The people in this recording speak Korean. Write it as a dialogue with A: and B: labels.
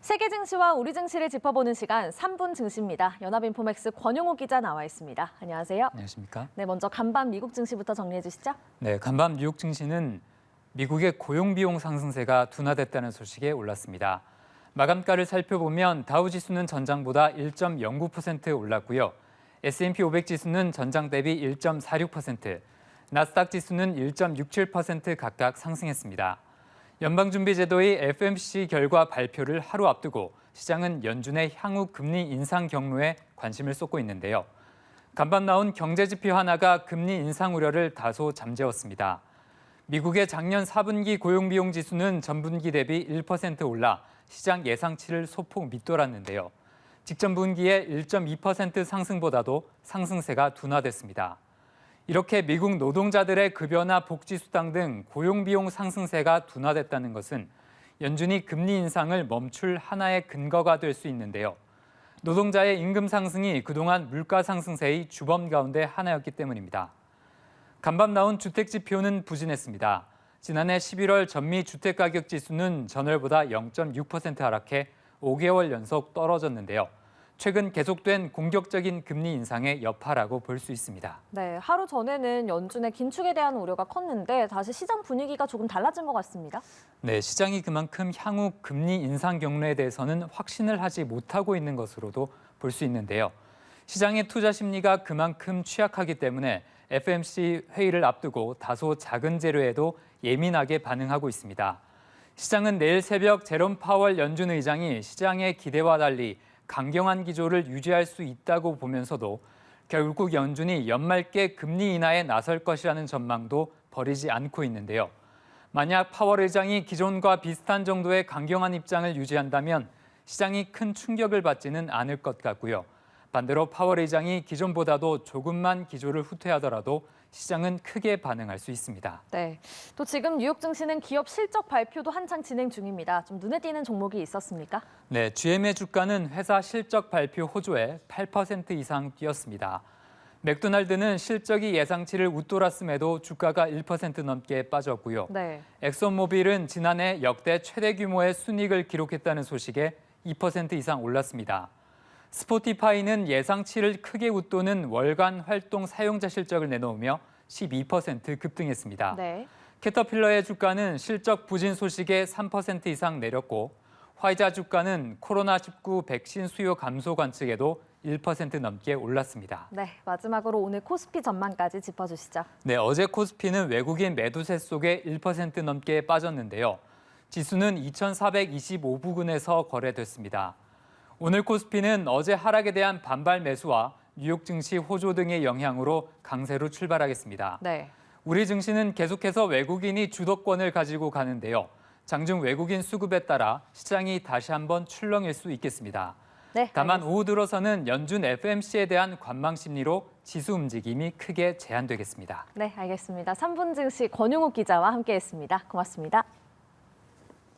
A: 세계 증시와 우리 증시를 짚어보는 시간 3분 증시입니다. 연합인포맥스 권용욱 기자 나와 있습니다. 안녕하세요.
B: 안녕하십니까?
A: 네, 먼저 간밤 미국 증시부터 정리해 주시죠.
B: 네, 간밤 뉴욕 증시는 미국의 고용 비용 상승세가 둔화됐다는 소식에 올랐습니다. 마감가를 살펴보면 다우 지수는 전장보다 1.09% 올랐고요. S&P 500 지수는 전장 대비 1.46%, 나스닥 지수는 1.67% 각각 상승했습니다. 연방준비제도의 FOMC 결과 발표를 하루 앞두고 시장은 연준의 향후 금리 인상 경로에 관심을 쏟고 있는데요. 간밤 나온 경제지표 하나가 금리 인상 우려를 다소 잠재웠습니다. 미국의 작년 4분기 고용비용 지수는 전분기 대비 1% 올라 시장 예상치를 소폭 밑돌았는데요. 직전 분기의 1.2% 상승보다도 상승세가 둔화됐습니다. 이렇게 미국 노동자들의 급여나 복지 수당 등 고용비용 상승세가 둔화됐다는 것은 연준이 금리 인상을 멈출 하나의 근거가 될 수 있는데요. 노동자의 임금 상승이 그동안 물가 상승세의 주범 가운데 하나였기 때문입니다. 간밤 나온 주택 지표는 부진했습니다. 지난해 11월 전미 주택가격 지수는 전월보다 0.6% 하락해 5개월 연속 떨어졌는데요. 최근 계속된 공격적인 금리 인상의 여파라고 볼 수 있습니다.
A: 네, 하루 전에는 연준의 긴축에 대한 우려가 컸는데 다시 시장 분위기가 조금 달라진 것 같습니다.
B: 네, 시장이 그만큼 향후 금리 인상 경로에 대해서는 확신을 하지 못하고 있는 것으로도 볼 수 있는데요. 시장의 투자 심리가 그만큼 취약하기 때문에 FOMC 회의를 앞두고 다소 작은 재료에도 예민하게 반응하고 있습니다. 시장은 내일 새벽 제롬 파월 연준 의장이 시장의 기대와 달리 강경한 기조를 유지할 수 있다고 보면서도 결국 연준이 연말께 금리 인하에 나설 것이라는 전망도 버리지 않고 있는데요. 만약 파월 의장이 기존과 비슷한 정도의 강경한 입장을 유지한다면 시장이 큰 충격을 받지는 않을 것 같고요. 반대로 파월 의장이 기존보다도 조금만 기조를 후퇴하더라도 시장은 크게 반응할 수 있습니다.
A: 네, 또 지금 뉴욕 증시는 기업 실적 발표도 한창 진행 중입니다. 좀 눈에 띄는 종목이 있었습니까?
B: 네, GM의 주가는 회사 실적 발표 호조에 8% 이상 뛰었습니다. 맥도날드는 실적이 예상치를 웃돌았음에도 주가가 1% 넘게 빠졌고요.
A: 네.
B: 엑소모빌은 지난해 역대 최대 규모의 순이익을 기록했다는 소식에 2% 이상 올랐습니다. 스포티파이는 예상치를 크게 웃도는 월간 활동 사용자 실적을 내놓으며 12% 급등했습니다.
A: 네.
B: 캐터필러의 주가는 실적 부진 소식에 3% 이상 내렸고 화이자 주가는 코로나19 백신 수요 감소 관측에도 1% 넘게 올랐습니다.
A: 네, 마지막으로 오늘 코스피 전망까지 짚어주시죠.
B: 네, 어제 코스피는 외국인 매도세 속에 1% 넘게 빠졌는데요. 지수는 2,425부근에서 거래됐습니다. 오늘 코스피는 어제 하락에 대한 반발 매수와 뉴욕 증시 호조 등의 영향으로 강세로 출발하겠습니다.
A: 네.
B: 우리 증시는 계속해서 외국인이 주도권을 가지고 가는데요. 장중 외국인 수급에 따라 시장이 다시 한번 출렁일 수 있겠습니다.
A: 네,
B: 다만
A: 알겠습니다.
B: 오후 들어서는 연준 FOMC에 대한 관망 심리로 지수 움직임이 크게 제한되겠습니다.
A: 네, 알겠습니다. 3분 증시 권용욱 기자와 함께했습니다. 고맙습니다.